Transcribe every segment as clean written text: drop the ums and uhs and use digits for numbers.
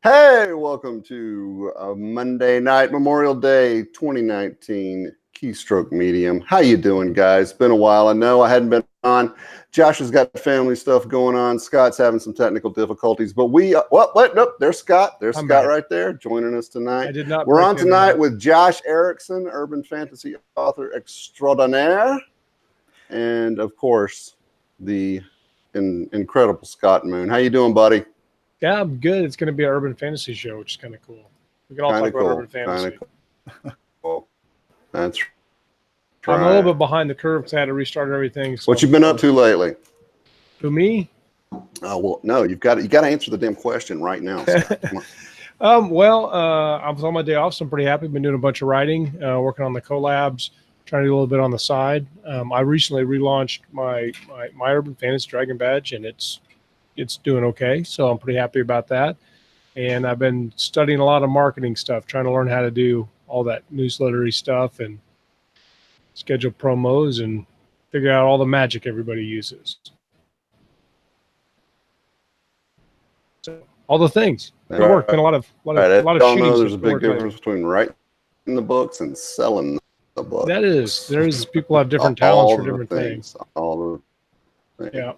Hey, welcome to Monday night, Memorial Day 2019 Keystroke Medium. How you doing, guys? Been a while. I know I hadn't been on. Josh has got family stuff going on. Scott's having some technical difficulties, but nope, there's Scott. There's I'm Scott back. right there joining us tonight. I did not. We're on tonight with Josh Erikson, urban fantasy author extraordinaire, and of course, the incredible Scott Moon. How you doing, buddy? Yeah, I'm good. It's going to be an urban fantasy show, which is kind of cool. We can all talk about urban fantasy. Cool. That's right. I'm a little bit behind the curve because I had to restart everything. So what you been up to lately? To me? Oh well, no. You got to answer the damn question right now. I was on my day off, so I'm pretty happy. Been doing a bunch of writing, working on the collabs, trying to do a little bit on the side. I recently relaunched my urban fantasy dragon badge, and it's doing okay. So I'm pretty happy about that. And I've been studying a lot of marketing stuff, trying to learn how to do all that newslettery stuff and schedule promos and figure out all the magic everybody uses. So all the things. Good work. Been a lot of shooting. There's a big difference between writing the books and selling the books. There's people have different talents for different things. All the things. Yeah.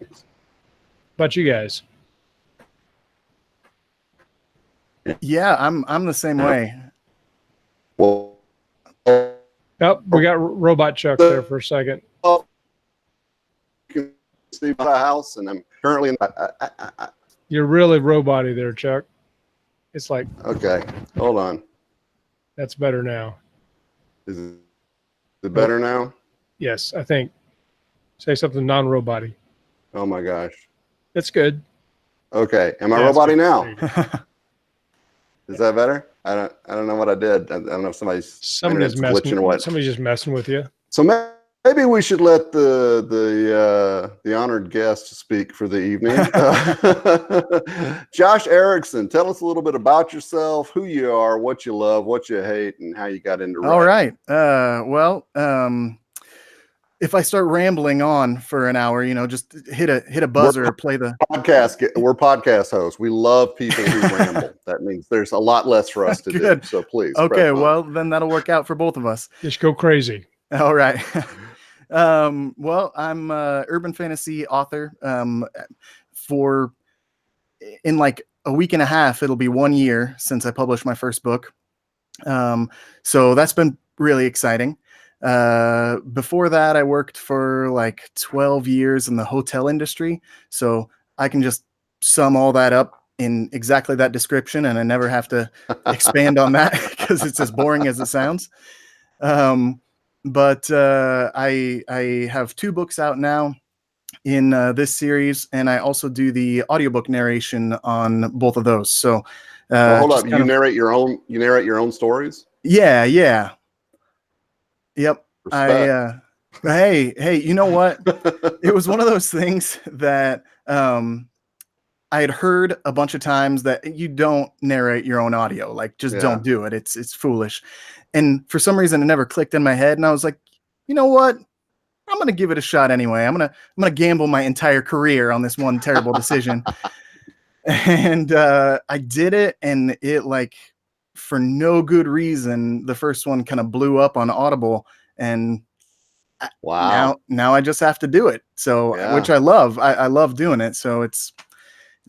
About you guys? Yeah, I'm the same way. Well, we got Robot Chuck there for a second. You can see my house, and I'm currently in. You're really robot-y there, Chuck. It's like okay. Hold on. That's better now. Is it better now? Yes, I think. Say something non-robot-y. Oh my gosh. That's good. Okay. Am I robot-y now? Is that better? I don't know what I did. I don't know if somebody's glitching or what. Somebody's just messing with you. So maybe we should let the honored guest speak for the evening. Josh Erikson, tell us a little bit about yourself, who you are, what you love, what you hate, and how you got into writing. All right. If I start rambling on for an hour, just hit a buzzer or play the podcast. We're podcast hosts. We love people who ramble. That means there's a lot less for us to do. So please. Okay. Well, then that'll work out for both of us. Just go crazy. All right. I'm urban fantasy author. In like a week and a half, it'll be 1 year since I published my first book. So that's been really exciting. Before that, I worked for like 12 years in the hotel industry. So I can just sum all that up in exactly that description, and I never have to expand on that because it's as boring as it sounds. But I have 2 books out now in this series, and I also do the audiobook narration on both of those. So hold up, you narrate your own stories? Yeah. Yep. Respect. Hey, you know what? It was one of those things that I had heard a bunch of times that you don't narrate your own audio. Like, just don't do it. It's foolish. And for some reason, it never clicked in my head. And I was like, you know what? I'm going to give it a shot anyway. I'm going to gamble my entire career on this one terrible decision. And I did it. And it, like, for no good reason, the first one kind of blew up on Audible. And wow. Now I just have to do it. So, which I love. I love doing it. So it's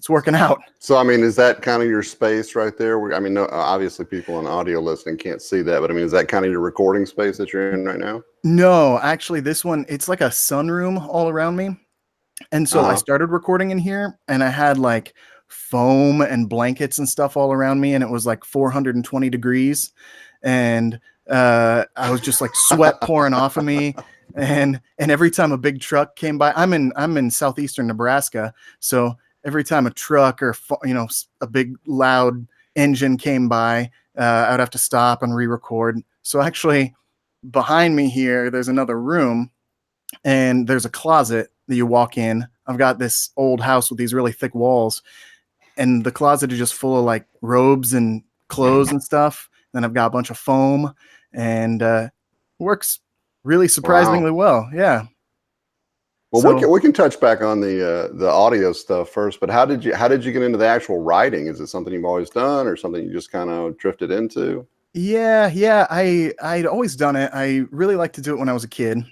working out. So, I mean, is that kind of your space right there? No, obviously people on audio listening can't see that, but I mean, is that kind of your recording space that you're in right now? No, actually this one, it's like a sunroom all around me. And so I started recording in here, and I had like foam and blankets and stuff all around me. And it was like 420 degrees. And I was just like sweat pouring off of me. And every time a big truck came by, I'm in southeastern Nebraska. So every time a truck or, a big loud engine came by, I'd have to stop and re-record. So actually behind me here, there's another room, and there's a closet that you walk in. I've got this old house with these really thick walls, and the closet is just full of like robes and clothes and stuff. Then I've got a bunch of foam, and works really surprisingly well. Yeah. Well, So we can touch back on the audio stuff first, but how did you get into the actual writing? Is it something you've always done, or something you just kind of drifted into? yeah, I'd always done it. I really liked to do it when I was a kid,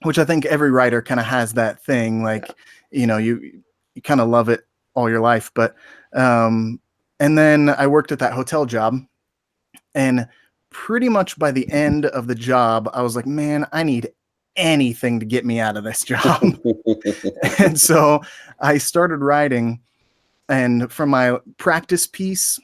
which I think every writer kind of has that thing. Like, you kind of love it all your life. But and then I worked at that hotel job, and pretty much by the end of the job, I was like, man, I need anything to get me out of this job. And so I started writing, and for my practice piece,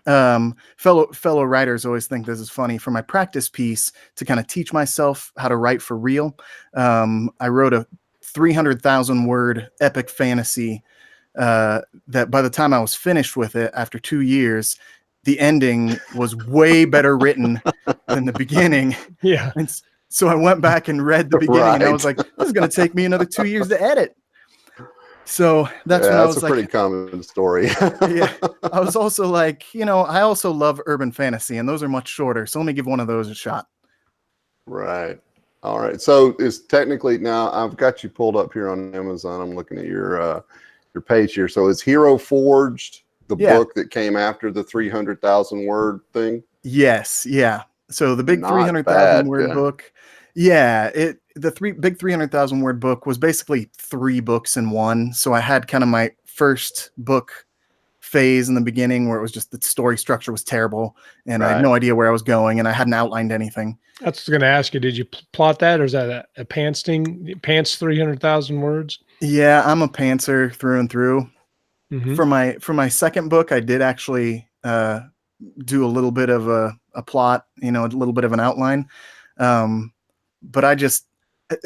fellow writers always think this is funny. For my practice piece, to kind of teach myself how to write for real, I wrote a 300,000 word epic fantasy that by the time I was finished with it after 2 years, the ending was way better written than the beginning. Yeah. And so I went back and read the beginning, and I was like, this is going to take me another 2 years to edit. So that's when I was like, that's a pretty common story. yeah. I was also like, I also love urban fantasy, and those are much shorter. So let me give one of those a shot. Right. All right. So is technically, now I've got you pulled up here on Amazon. I'm looking at your page here. So is Hero Forged the book that came after the 300,000 word thing? Yes. Yeah. So the big Not 300,000 word bad. book. Yeah. The big 300,000 word book was basically 3 books in one. So I had kind of my first book phase in the beginning where it was just the story structure was terrible, and I had no idea where I was going, and I hadn't outlined anything. That's going to ask you, did you plot that, or is that a pants thing? Pants 300,000 words? Yeah, I'm a pantser through and through. Mm-hmm. For my second book, I did actually do a little bit of a plot, a little bit of an outline. But I just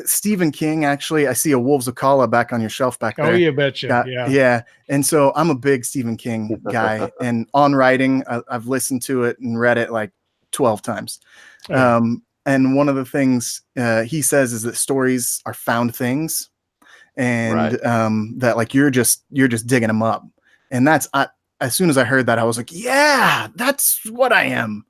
Stephen King, actually, I see a Wolves of Kala back on your shelf back there. Oh, you betcha. Yeah. And so I'm a big Stephen King guy, and on writing, I've listened to it and read it like 12 times. And one of the things he says is that stories are found things, and that like you're just digging them up. And as soon as I heard that, I was like, yeah, that's what I am.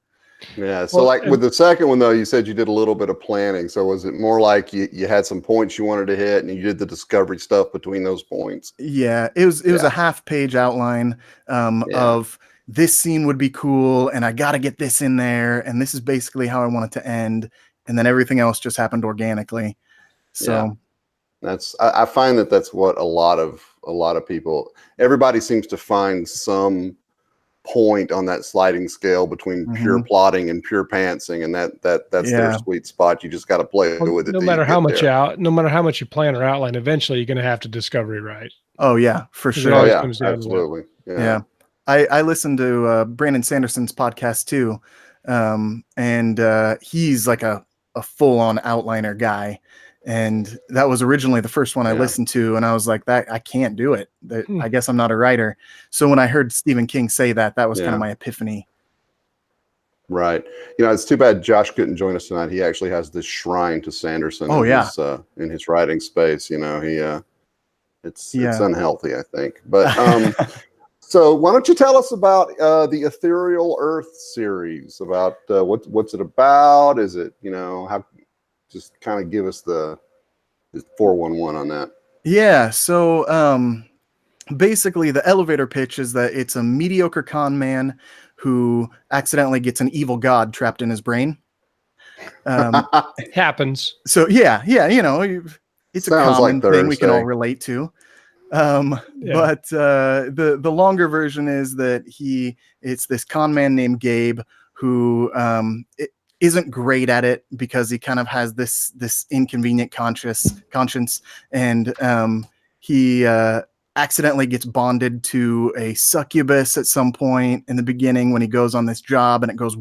Yeah. So with the second one, though, you said you did a little bit of planning. So was it more like you had some points you wanted to hit, and you did the discovery stuff between those points? Yeah, it was a half-page outline of this scene would be cool, and I got to get this in there, and this is basically how I want it to end, and then everything else just happened organically. So I find that's what a lot of people, everybody seems to find some point on that sliding scale between pure plotting and pure pantsing, and that's their sweet spot. You just got to play with it. No matter how much you plan or outline, eventually you're going to have to discovery right. Oh yeah, for sure. Oh yeah, absolutely. Yeah. I listened to Brandon Sanderson's podcast too, and he's like a full-on outliner guy. And that was originally the first one I listened to, and I was like, "That I can't do it. I guess I'm not a writer." So when I heard Stephen King say that was kind of my epiphany. Right. It's too bad Josh couldn't join us tonight. He actually has this shrine to Sanderson. In his writing space. It's unhealthy, I think. But so why don't you tell us about the Ethereal Earth series? About what's it about? Is it how? Just kind of give us the 411 on that. Yeah. So basically, the elevator pitch is that it's a mediocre con man who accidentally gets an evil god trapped in his brain. Happens. So yeah, it's a common thing we can all relate to. But the longer version is that it's this con man named Gabe who isn't great at it because he kind of has this inconvenient conscience, and he accidentally gets bonded to a succubus at some point in the beginning when he goes on this job, and it goes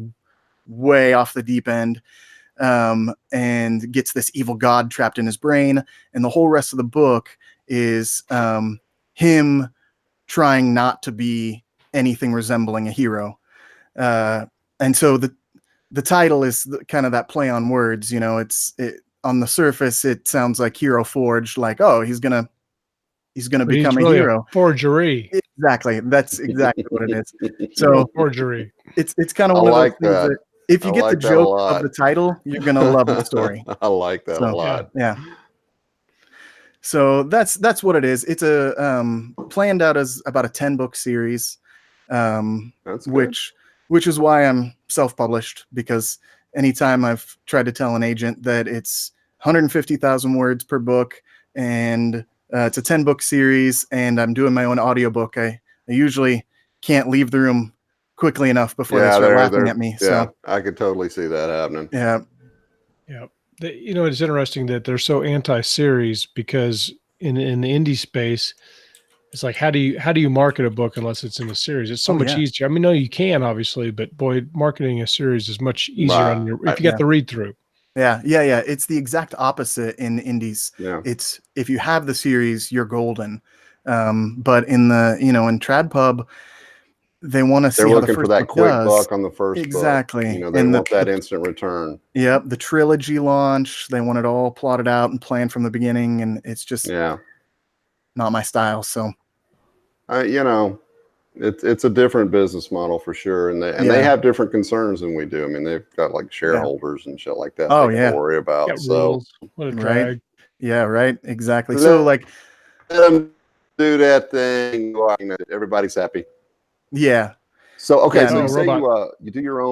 way off the deep end, and gets this evil god trapped in his brain. And the whole rest of the book is him trying not to be anything resembling a hero. And so the title is kind of that play on words. On the surface, it sounds like Hero Forged, like, oh, he's gonna become a hero. Forgery. Exactly. That's exactly what it is. So forgery. It's kind of one of those things that if you get the joke of the title, you're gonna love the story. I like that a lot. Yeah. So that's what it is. It's a planned out as about a 10-book series, That's good. which is why I'm self-published, because anytime I've tried to tell an agent that it's 150,000 words per book and it's a 10-book series and I'm doing my own audiobook, I usually can't leave the room quickly enough before they Yeah, start laughing at me. yeah, So I could totally see that happening. yeah, Yeah. It's interesting that they're so anti-series because in the indie space, it's like how do you market a book unless it's in a series? It's so much yeah. easier. I mean, no, you can obviously, but boy, marketing a series is much easier on your if you Right. got the read through. Yeah. It's the exact opposite in indies. Yeah. It's if you have the series, you're golden. But in the in TradPub, they want to They're see how the looking for first that book quick does. buck on the first book. Exactly. They And want that instant return. Yep, the trilogy launch, they want it all plotted out and planned from the beginning, and it's just Yeah. not my style. So it's a different business model for sure, and they have different concerns than we do. I mean, they've got like shareholders and shit like that Oh, they yeah. gotta worry about. Got So rules. What a Right. drag. Yeah, right. Exactly. let, So like, let them do that thing. Everybody's happy. yeah. So okay, Yeah, so no, you say robot. you do your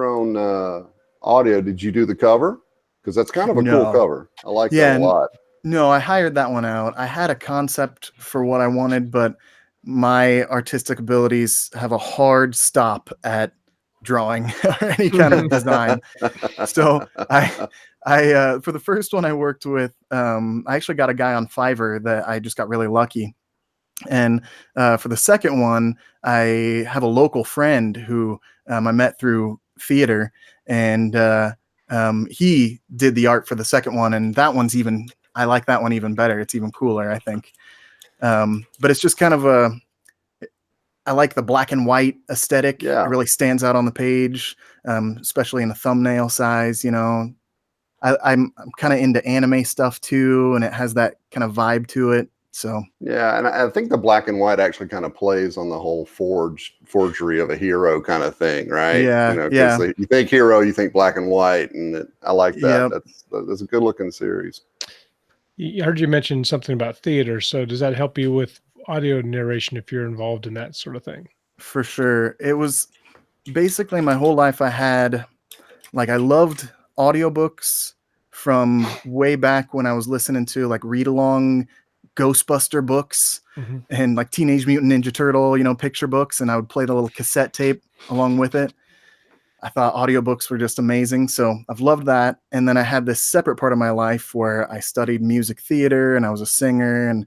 own audio. Did you do the cover? Because that's kind of a cool No. cover. I like that Yeah, a lot. No, I hired that one out. I had a concept for what I wanted, but my artistic abilities have a hard stop at drawing or any kind of design. So I for the first one I worked with, I actually got a guy on Fiverr that I just got really lucky. And for the second one, I have a local friend who I met through theater, and he did the art for the second one, and that one's I like that one even better. It's even cooler, I think. But it's just kind of I like the black and white aesthetic. Yeah. It really stands out on the page, especially in the thumbnail size. I'm kind of into anime stuff too, and it has that kind of vibe to it. So yeah, and I think the black and white actually kind of plays on the whole forgery of a hero kind of thing, right? yeah, Because you think hero, you think black and white, and I like that. Yep. That's a good looking series. I heard you mention something about theater. So does that help you with audio narration if you're involved in that sort of thing? For sure. It was basically my whole life. I loved audiobooks from way back when I was listening to like read along Ghostbuster books and like Teenage Mutant Ninja Turtle, picture books. And I would play the little cassette tape along with it. I thought audiobooks were just amazing. So I've loved that. And then I had this separate part of my life where I studied music theater and I was a singer and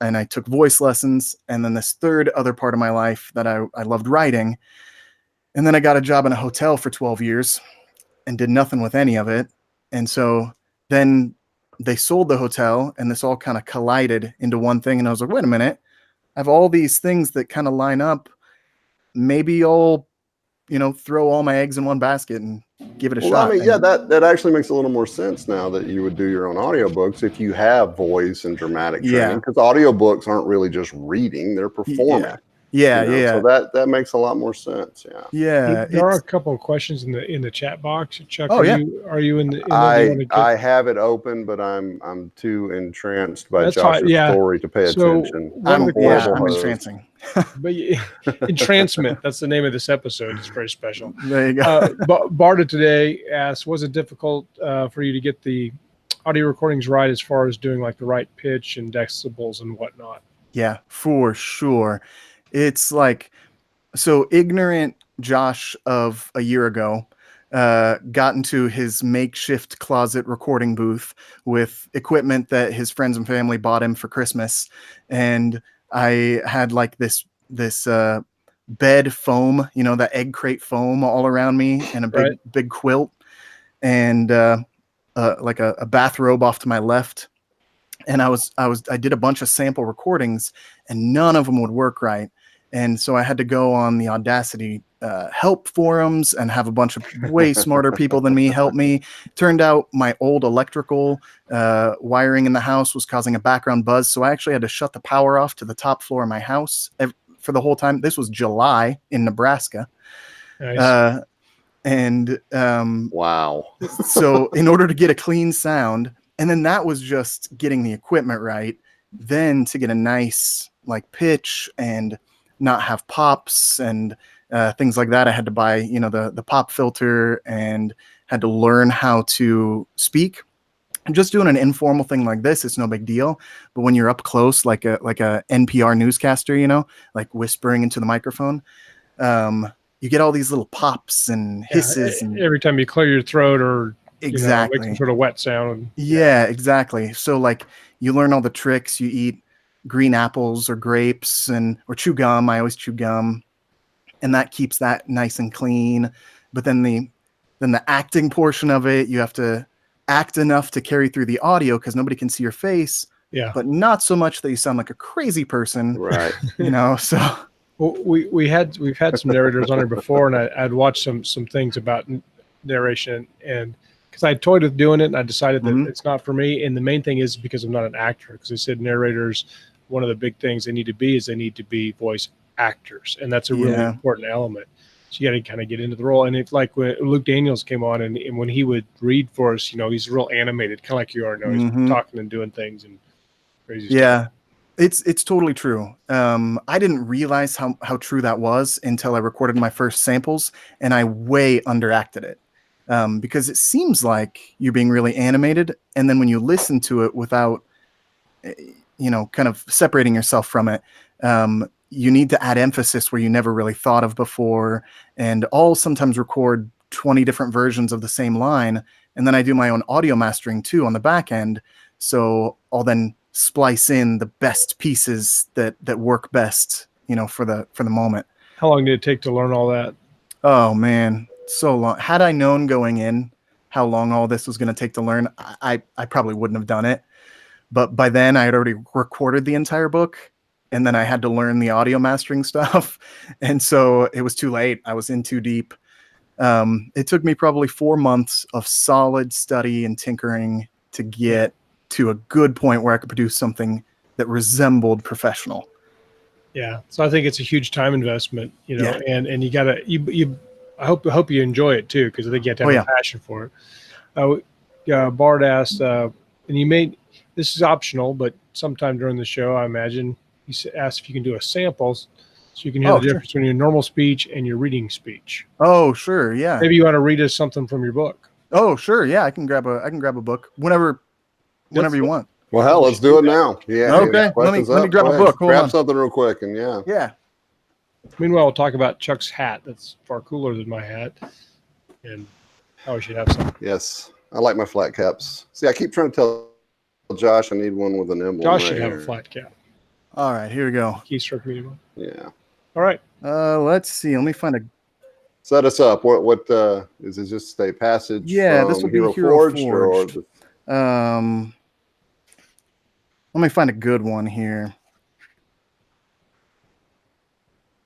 I took voice lessons. And then this third other part of my life that I loved writing. And then I got a job in a hotel for 12 years and did nothing with any of it. And so then they sold the hotel and this all kind of collided into one thing. And I was like, wait a minute, I have all these things that kind of line up. Maybe I'll, throw all my eggs in one basket and give it a shot. I mean, yeah, that actually makes a little more sense now that you would do your own audiobooks if you have voice and dramatic training, because audiobooks aren't really just reading, they're performing. Yeah. So that makes a lot more sense. Yeah. Yeah. There are a couple of questions in the chat box. Chuck, Oh, yeah. Are you in the? I have it open, but I'm too entranced by That's Josh's fine, yeah. story to pay So, attention. I'm horrible. entrancing. But entrancement, that's the name of this episode. It's very special. There you go. Barta today asked, was it difficult for you to get the audio recordings right as far as doing like the right pitch and decibels and whatnot? Yeah, for sure. It's like, so ignorant Josh of a year ago got into his makeshift closet recording booth with equipment that his friends and family bought him for Christmas. And I had like this bed foam, that egg crate foam all around me and a big quilt and like a bathrobe off to my left. And I did a bunch of sample recordings and none of them would work right. And so I had to go on the Audacity help forums and have a bunch of way smarter people than me help me. Turned out my old electrical wiring in the house was causing a background buzz. So I actually had to shut the power off to the top floor of my house for the whole time. This was July in Nebraska. Nice. And wow. so in order to get a clean sound, And then that was just getting the equipment right. Then to get a nice like pitch and not have pops and things like that, I had to buy, you know, the pop filter and had to learn how to speak. And just doing an informal thing like this, it's no big deal. But when you're up close, like a NPR newscaster, you know, like whispering into the microphone, you get all these little pops and hisses. And every time you clear your throat or exactly, make some sort of wet sound. Yeah, exactly. So like you learn all the tricks. You eat green apples or grapes or chew gum. I always chew gum, and that keeps that nice and clean. But then the acting portion of it, you have to act enough to carry through the audio because nobody can see your face. Yeah. But not so much that you sound like a crazy person. Right. You know, so well, we've had some narrators on here before, and I'd watched some things about narration, and because I toyed with doing it, and I decided that it's not for me. And the main thing is because I'm not an actor. Because I said narrators, one of the big things they need to be voice actors, and that's a really important element. So you got to kind of get into the role. And it's like when Luke Daniels came on, and when he would read for us, you know, he's real animated, kind of like you are now. He's talking and doing things and crazy stuff. It's totally true. I didn't realize how true that was until I recorded my first samples, and I way underacted it. Because it seems like you're being really animated, and then when you listen to it without, you know, kind of separating yourself from it, you need to add emphasis where you never really thought of before. And I'll sometimes record 20 different versions of the same line, and then I do my own audio mastering too on the back end. So I'll then splice in the best pieces that work best, you know, for the moment. How long did it take to learn all that? Oh man, so long. Had I known going in how long all this was going to take to learn, I probably wouldn't have done it. But by then I had already recorded the entire book, and then I had to learn the audio mastering stuff. And so it was too late. I was in too deep. It took me probably 4 months of solid study and tinkering to get to a good point where I could produce something that resembled professional. Yeah. So I think it's a huge time investment, you know, and you gotta, I hope you enjoy it too. Cause I think you have to have a passion for it. Bart asked, and this is optional, but sometime during the show, I imagine he asked if you can do a sample so you can hear the difference between your normal speech and your reading speech. Oh, sure. Yeah. Maybe you want to read us something from your book. Oh, sure. Yeah. I can grab a book whenever you want. Well, hell, let's do it now. Yeah. Okay. Let me grab a book. Grab something real quick, and Yeah. Meanwhile, we'll talk about Chuck's hat. That's far cooler than my hat, and how we should have some. Yes, I like my flat caps. See, I keep trying to tell Josh I need one with an emblem. Josh should have a flat cap. All right, here we go. Keystroke medium. Yeah. All right. Let's see. Let me find a. Set us up. What is it? Just a passage? Yeah, this will be Hero Forged. Let me find a good one here.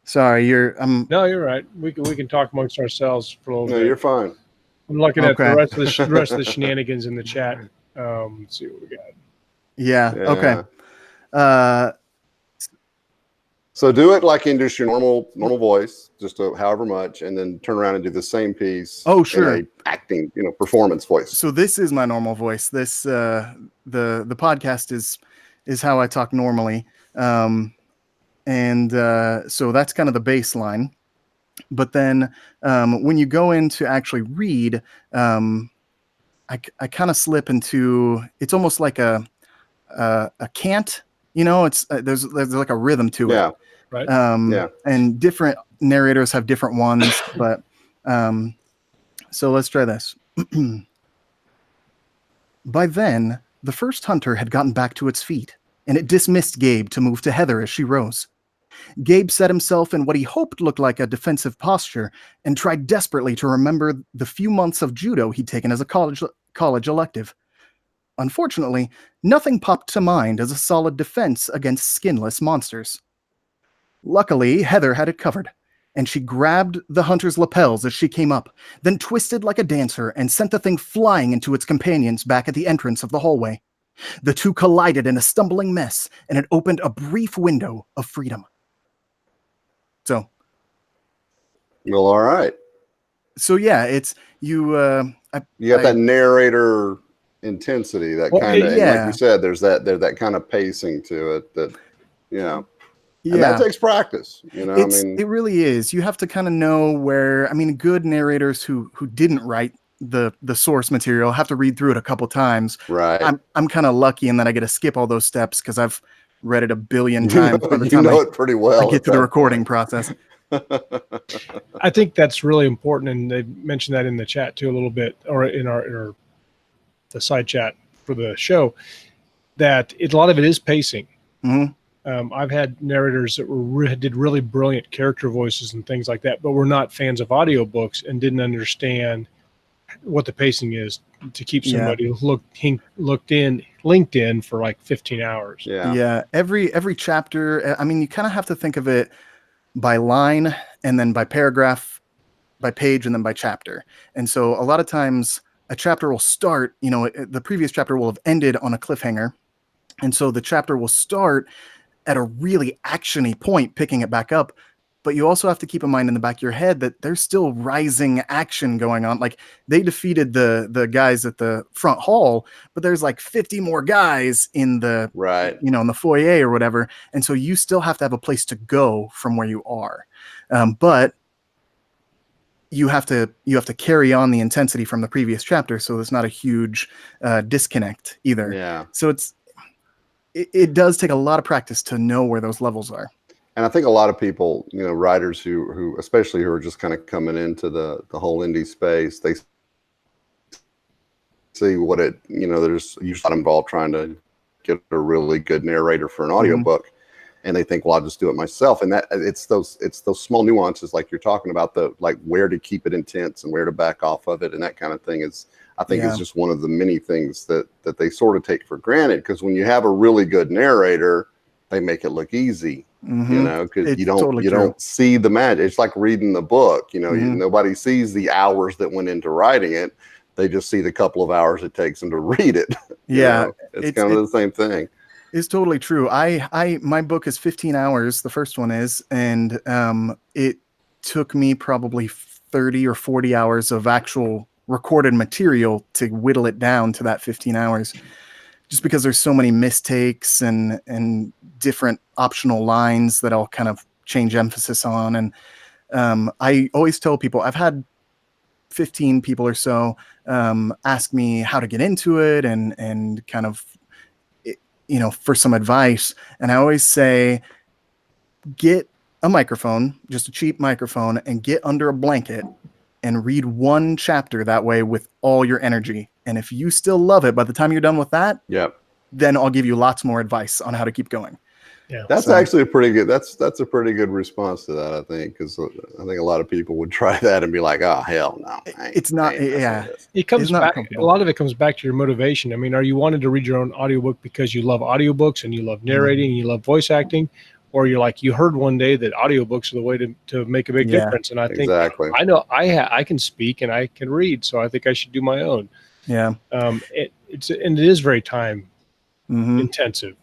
Sorry, No, you're right. We can talk amongst ourselves for a little bit. No, you're fine. I'm looking at the rest of the shenanigans in the chat. Let's see what we got. Yeah. Okay. So do it like in just your normal voice, just however much, and then turn around and do the same piece. Oh, sure. In a acting, performance voice. So this is my normal voice. This the podcast is how I talk normally. So that's kind of the baseline. But then when you go in to actually read, I kind of slip into, it's almost like a cant, it's there's like a rhythm to it. Yeah. Right. And different narrators have different ones, but so let's try this. By then, the first hunter had gotten back to its feet, and it dismissed Gabe to move to Heather as she rose. Gabe set himself in what he hoped looked like a defensive posture and tried desperately to remember the few months of judo he'd taken as a college elective. Unfortunately, nothing popped to mind as a solid defense against skinless monsters. Luckily, Heather had it covered, and she grabbed the hunter's lapels as she came up, then twisted like a dancer and sent the thing flying into its companions back at the entrance of the hallway. The two collided in a stumbling mess, and it opened a brief window of freedom. So. Well, all right. So yeah, it's you. You got that narrator intensity, that Well, kind of, and like yeah. you said, there's that kind of pacing to it that, you know, and that Yeah. takes practice, you know. I mean, It really is. You have to kind of know where, I mean, good narrators who didn't write the source material have to read through it a couple times. right. I'm kind of lucky in that I get to skip all those steps because I've read it a billion You times by the you time know it pretty well I get at to the that recording point. process. I think that's really important, and they mentioned that in the chat too a little bit, or in our the side chat for the show, that a lot of it is pacing. Mhm. I've had narrators that did really brilliant character voices and things like that, but were not fans of audiobooks and didn't understand what the pacing is to keep Yeah. somebody linked in for like 15 hours. Yeah. Yeah. Every chapter, I mean, you kind of have to think of it by line and then by paragraph, by page, and then by chapter. And so a lot of times a chapter will start, you know, the previous chapter will have ended on a cliffhanger. And so the chapter will start at a really action-y point, picking it back up. But you also have to keep in mind in the back of your head that there's still rising action going on. Like they defeated the guys at the front hall, but there's like 50 more guys in the, Right. you know, in the foyer or whatever. And so you still have to have a place to go from where you are. But you have to carry on the intensity from the previous chapter. So there's not a huge disconnect either. Yeah. So it does take a lot of practice to know where those levels are. And I think a lot of people, you know, writers who especially who are just kind of coming into the whole indie space, they see what it, you know, there's usually a lot involved trying to get a really good narrator for an audiobook. And they think, well, I'll just do it myself. And that it's those small nuances like you're talking about, the like where to keep it intense and where to back off of it, and that kind of thing is, I think, is just one of the many things that they sort of take for granted. Because when you have a really good narrator, they make it look easy, you know, because you don't see the magic. It's like reading the book, you know, nobody sees the hours that went into writing it. They just see the couple of hours it takes them to read it. Yeah, know? It's kind of the same thing. It's totally true. My book is 15 hours. The first one is, and it took me probably 30 or 40 hours of actual recorded material to whittle it down to that 15 hours, just because there's so many mistakes and different optional lines that I'll kind of change emphasis on. And I always tell people, I've had 15 people or so ask me how to get into it and kind of, you know, for some advice. And I always say, get a microphone, just a cheap microphone, and get under a blanket and read one chapter that way with all your energy. And if you still love it by the time you're done with that, then I'll give you lots more advice on how to keep going. Yeah, that's actually a pretty good. That's a pretty good response to that, I think, because I think a lot of people would try that and be like, "Oh, hell no!" It's not. Yeah, it comes back. A lot of it comes back to your motivation. I mean, are you wanting to read your own audiobook because you love audiobooks and you love narrating and you love voice acting, or you're like, you heard one day that audiobooks are the way to make a big difference? And I think I know I can speak and I can read, so I think I should do my own. Yeah. It is very time intensive.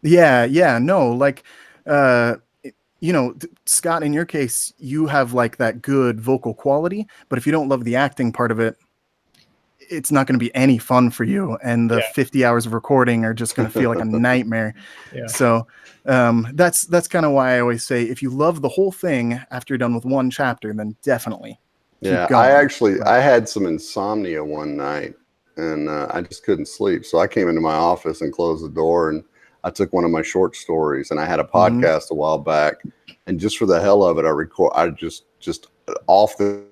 Yeah, no, like, you know, Scott, in your case, you have like that good vocal quality, but if you don't love the acting part of it, it's not going to be any fun for you. And the 50 hours of recording are just going to feel like a nightmare. So that's kind of why I always say, if you love the whole thing after you're done with one chapter, then definitely keep going. I had some insomnia one night and I just couldn't sleep. So I came into my office and closed the door, and I took one of my short stories, and I had a podcast a while back, and just for the hell of it, I just off the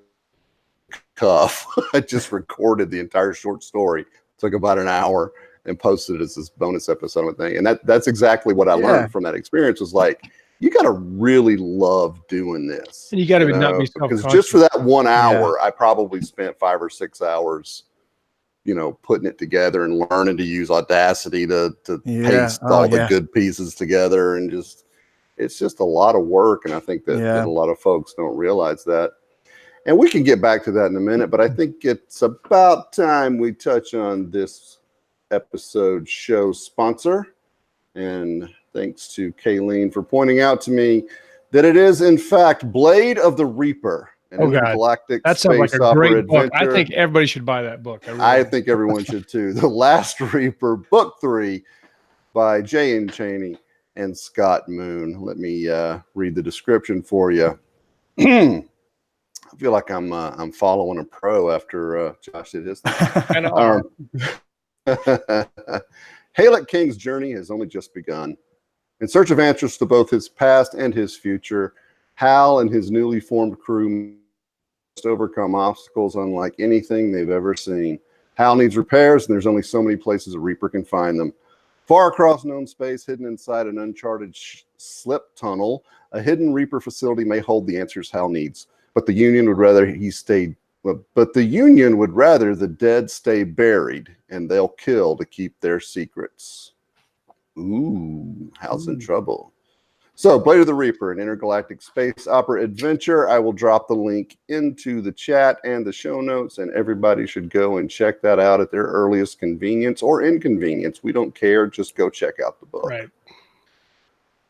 cuff, I just recorded the entire short story. It took about an hour and posted it as this bonus episode thing. And that's exactly what I learned from that experience, was like, you got to really love doing this. And you got to not be self-conscious. Because just for that 1 hour, I probably spent 5 or 6 hours, you know, putting it together and learning to use Audacity to paste all the good pieces together. And it's just a lot of work. And I think that a lot of folks don't realize that. And we can get back to that in a minute, but I think it's about time we touch on this episode's show sponsor. And thanks to Kayleen for pointing out to me that it is, in fact, Blade of the Reaper. an Oh, God. intergalactic That sounds like space a opera great book. I adventure. think everybody should buy that book. I think everyone should too. The Last Reaper, Book 3 by Jay and Chaney and Scott Moon. Let me read the description for you. I feel like I'm following a pro after Josh did his thing. Halek Cain's journey has only just begun. In search of answers to both his past and his future, Hal and his newly formed crew must overcome obstacles unlike anything they've ever seen. Hal needs repairs, and there's only so many places a Reaper can find them. Far across known space, hidden inside an uncharted slip tunnel, a hidden Reaper facility may hold the answers Hal needs. But the Union would rather the dead stay buried, and they'll kill to keep their secrets. Ooh, Hal's in trouble. So, Blade of the Reaper, an intergalactic space opera adventure. I will drop the link into the chat and the show notes, and everybody should go and check that out at their earliest convenience or inconvenience. We don't care. Just go check out the book. Right.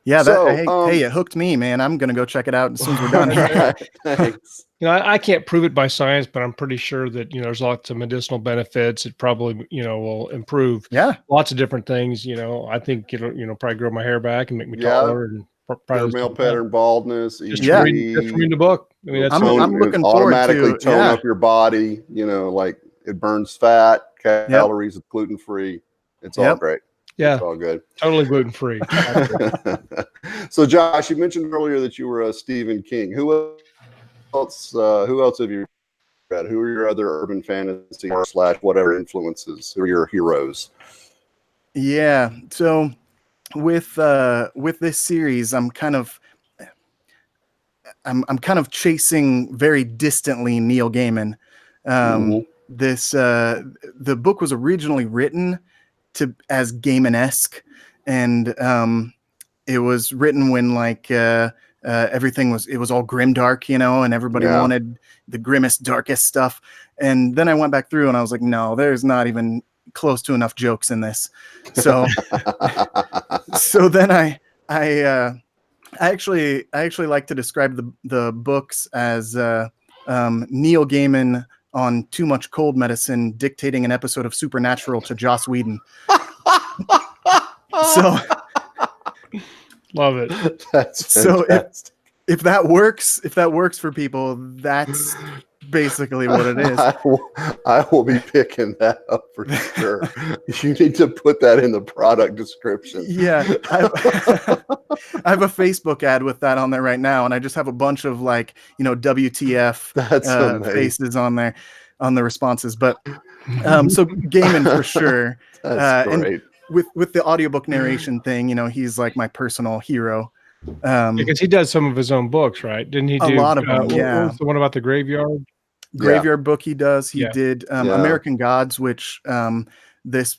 Yeah, So, hey, it hooked me, man. I'm gonna go check it out as soon as we're done here. Thanks. I can't prove it by science, but I'm pretty sure that there's lots of medicinal benefits. It probably will improve lots of different things. I think it'll probably grow my hair back and make me taller and male pattern baldness. Just reading the book. I mean, that's I'm looking forward automatically to tone up your body. Like it burns fat, calories, it's gluten free. It's all great. Yeah, it's all good. Totally gluten free. So, Josh, you mentioned earlier that you were a Stephen King. Who else have you read? Who are your other urban fantasy / whatever influences? Who are your heroes? Yeah. So with this series, I'm kind of chasing very distantly Neil Gaiman. The book was originally written as Gaiman-esque, and it was written when everything was all grimdark, and everybody wanted the grimmest, darkest stuff. And then I went back through and I was like, no, there's not even close to enough jokes in this. So so then I actually like to describe the books as Neil Gaiman on too much cold medicine dictating an episode of Supernatural to Joss Whedon. So love it. That's so if that works for people, that's basically what it is. I will be picking that up for sure. You need to put that in the product description. Yeah, I have a Facebook ad with that on there right now, and I just have a bunch of WTF faces on there on the responses. But so Gaiman for sure. That's great. And with the audiobook narration thing, he's like my personal hero. Because he does some of his own books, right? Didn't he do a lot of them? What was the one about the graveyard? Book he does. He did American Gods, which this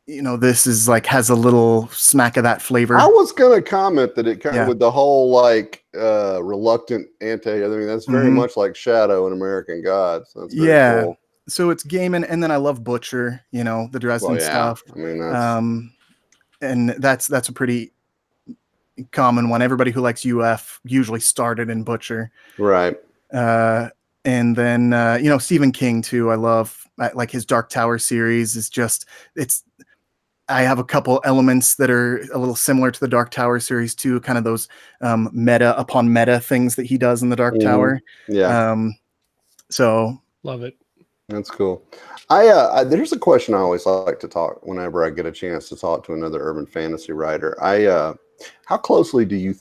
is has a little smack of that flavor. I was gonna comment that it kind of with the whole reluctant that's very much like Shadow in American Gods. That's very cool. So it's Gaiman, and then I love Butcher, the Dresden stuff. I mean, and that's a pretty common one. Everybody who likes UF usually started in Butcher, right? And then Stephen King too. I love his Dark Tower series. I have a couple elements that are a little similar to the Dark Tower series too. Kind of those meta upon meta things that he does in the Dark Tower. Yeah. So love it. That's cool. There's a question I always like to talk whenever I get a chance to talk to another urban fantasy writer. How closely do you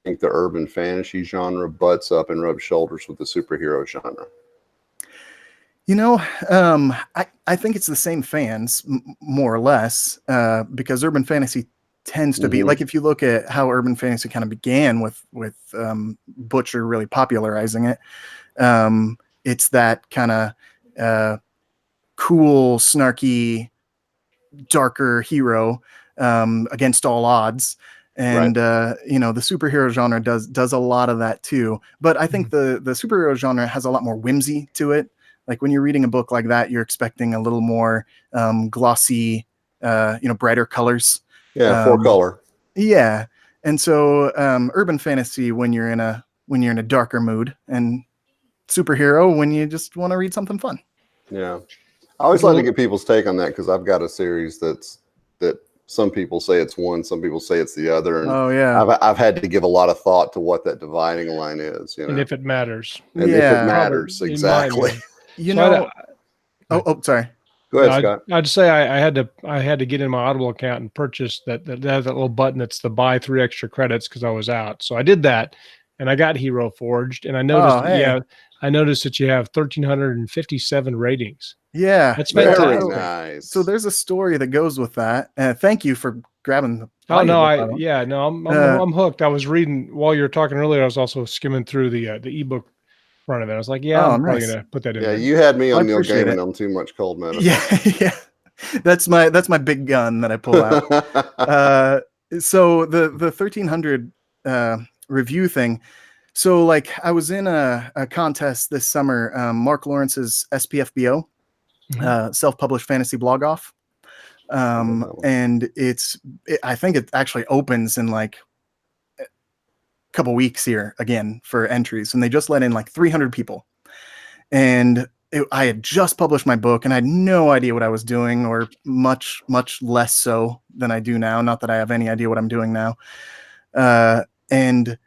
think the urban fantasy genre butts up and rubs shoulders with the superhero genre? I think it's the same fans, more or less, because urban fantasy tends to be if you look at how urban fantasy kind of began with Butcher really popularizing it. It's that kind of cool, snarky, darker hero against all odds. And the superhero genre does a lot of that too. But I think the superhero genre has a lot more whimsy to it. Like when you're reading a book like that, you're expecting a little more glossy, brighter colors. Yeah, 4-color. Yeah. And so urban fantasy, when you're in a when you're in a darker mood, and superhero when you just want to read something fun. Yeah. I always like to get people's take on that because I've got a series that some people say it's one, some people say it's the other, and I've had to give a lot of thought to what that dividing line is, and if it matters, and if it matters, exactly. Sorry. Go ahead, Scott. I'd say I had to get in my Audible account and purchase that little button that's the buy 3 extra credits because I was out. So I did that, and I got Hero Forged, and I noticed I noticed that you have 1,357 ratings. Yeah, that's fantastic. Very nice. So there's a story that goes with that. Thank you for grabbing the. I'm hooked. I was reading while you were talking earlier. I was also skimming through the ebook front of it. I was like, I'm probably gonna put that in. Yeah, there. You had me on Neil Gaiman on Too Much Cold Medicine. Yeah. That's my big gun that I pull out. So the 1,300 review thing. So like I was in a contest this summer, Mark Lawrence's SPFBO, self-published fantasy blog off. And I think it actually opens in like a couple weeks here again for entries. And they just let in like 300 people. And I had just published my book and I had no idea what I was doing, or much, much less so than I do now. Not that I have any idea what I'm doing now. And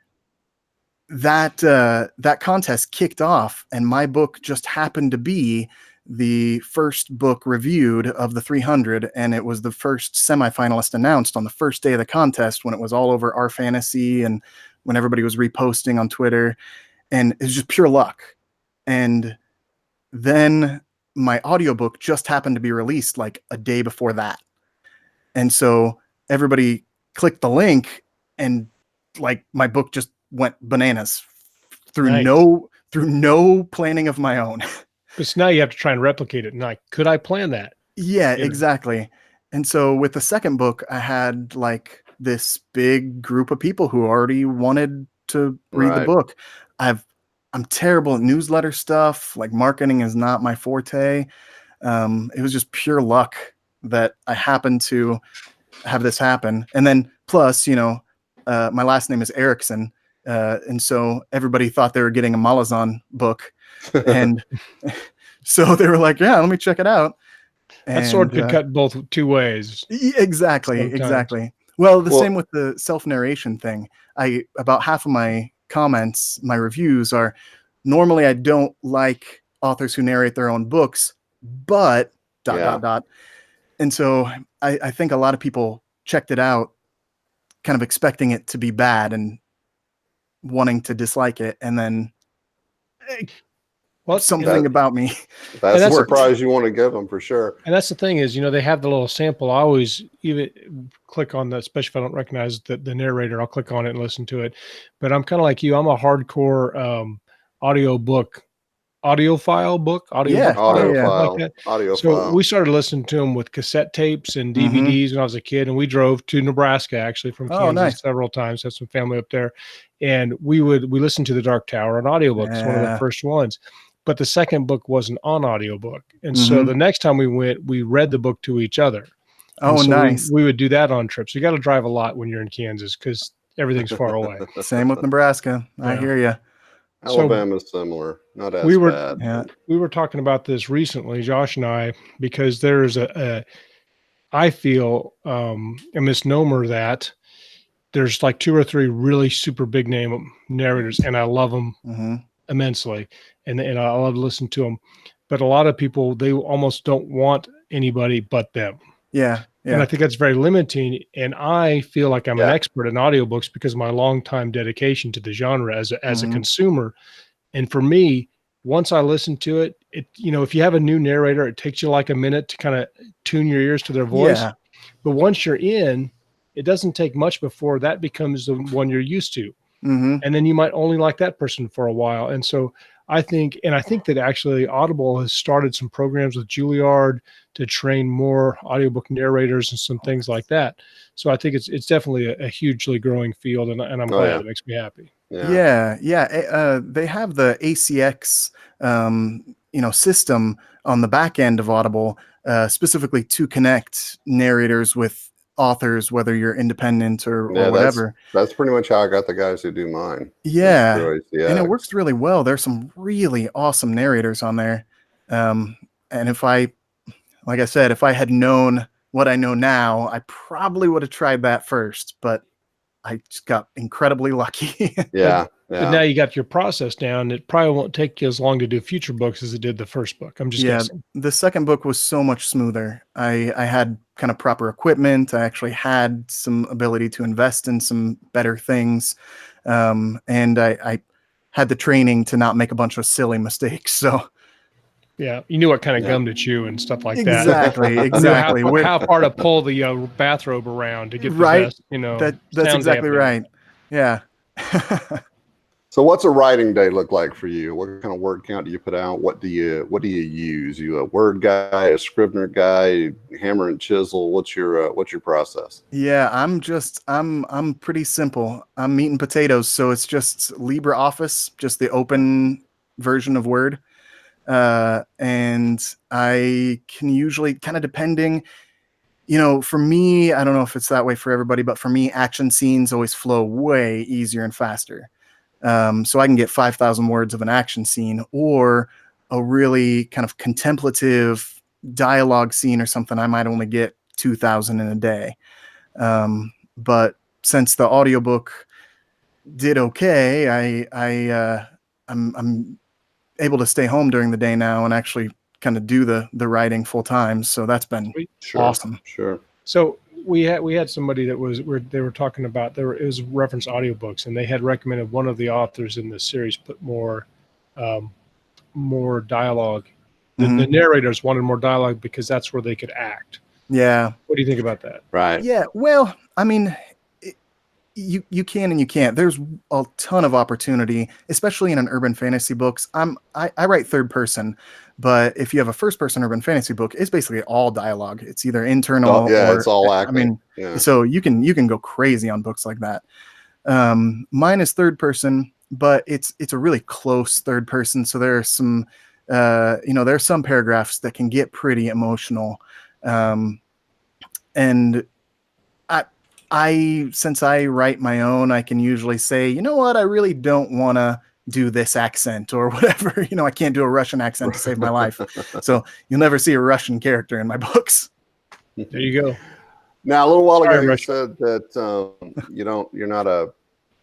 that contest kicked off, and my book just happened to be the first book reviewed of the 300, and it was the first semifinalist announced on the first day of the contest when it was all over Our Fantasy and when everybody was reposting on Twitter, and it was just pure luck. And then my audiobook just happened to be released like a day before that, and so everybody clicked the link, and like my book just went bananas through no planning of my own. But now you have to try and replicate it. And like, could I plan that? Yeah, exactly. And so with the second book, I had like this big group of people who already wanted to read the book. I'm terrible at newsletter stuff. Like marketing is not my forte. It was just pure luck that I happened to have this happen. And then plus, my last name is Erikson. And so everybody thought they were getting a Malazan book. And so they were like, yeah, let me check it out. That sword could cut both two ways. Exactly. Well, same with the self-narration thing. About half of my comments, my reviews are, normally I don't like authors who narrate their own books, but ... And so I think a lot of people checked it out kind of expecting it to be bad and wanting to dislike it, and then something about me. That's a surprise you want to give them for sure. And that's the thing is, they have the little sample. I always even click on that, especially if I don't recognize the narrator, I'll click on it and listen to it. But I'm kind of like you. I'm a hardcore audiophile. So we started listening to them with cassette tapes and DVDs when I was a kid, and we drove to Nebraska actually from Kansas several times. Had some family up there, and we listened to The Dark Tower on audiobook. It's one of the first ones. But the second book wasn't on audiobook. And so the next time we went, we read the book to each other. Nice. We would do that on trips. You got to drive a lot when you're in Kansas because everything's far away. Same with Nebraska. I hear you. Alabama's similar, not as bad. Yeah. We were talking about this recently, Josh and I, because there's I feel a misnomer that there's like 2 or 3 really super big name narrators, and I love them immensely, and I love to listen to them. But a lot of people, they almost don't want anybody but them. Yeah. And I think that's very limiting. And I feel like I'm an expert in audiobooks because of my longtime dedication to the genre as a consumer. And for me, once I listen to it, if you have a new narrator, it takes you like a minute to kind of tune your ears to their voice. Yeah. But once you're in, it doesn't take much before that becomes the one you're used to. And then you might only like that person for a while. And so I think that actually Audible has started some programs with Juilliard to train more audiobook narrators and some things like that. So I think it's definitely a hugely growing field, and I'm glad. It makes me happy. Yeah. They have the ACX, system on the back end of Audible, specifically to connect narrators with authors, whether you're independent or Yeah, whatever. that's pretty much how I got the guys who do mine. Yeah, Yeah, and it works really well. There's some really awesome narrators on there. And if I, like I said, if I had known what I know now, I probably would have tried that first, but I just got incredibly lucky. yeah, But now you got your process down. It probably won't take you as long to do future books as it did the first book. I'm just guessing. The second book was so much smoother. I had kind of proper equipment. I actually had some ability to invest in some better things. And I had the training to not make a bunch of silly mistakes. So yeah, you knew what kind of gum to chew and stuff like that. Exactly. You knew how far to pull the bathrobe around to get the best, that's exactly right. Yeah. So what's a writing day look like for you? What kind of word count do you put out? What do you use? You a word guy, a Scrivener guy, hammer and chisel? What's your process? Yeah, I'm pretty simple. I'm meat and potatoes, so it's just LibreOffice, just the open version of Word. And I can usually, kind of depending, for me, I don't know if it's that way for everybody, but for me, action scenes always flow way easier and faster. So I can get 5,000 words of an action scene, or a really kind of contemplative dialogue scene or something. I might only get 2,000 in a day. But since the audiobook did okay, I'm able to stay home during the day now and actually kind of do the writing full time. So that's been awesome. Sure. So we had somebody that they were talking about, it was reference audiobooks, and they had recommended one of the authors in the series put more dialogue. The narrators wanted more dialogue because that's where they could act. Yeah. What do you think about that? Right. Yeah. Well, I mean, you can and you can't. There's a ton of opportunity, especially in an urban fantasy books. I write third person, but if you have a first person urban fantasy book, it's basically all dialogue. It's either internal or it's all acting. So you can go crazy on books like that. Mine is third person, but it's a really close third person. So there are some, there are some paragraphs that can get pretty emotional. And since I write my own, I can usually say, you know what, I really don't want to do this accent or whatever. I can't do a Russian accent to save my life. So you'll never see a Russian character in my books. There you go. Now, a little while ago, you said that you're not a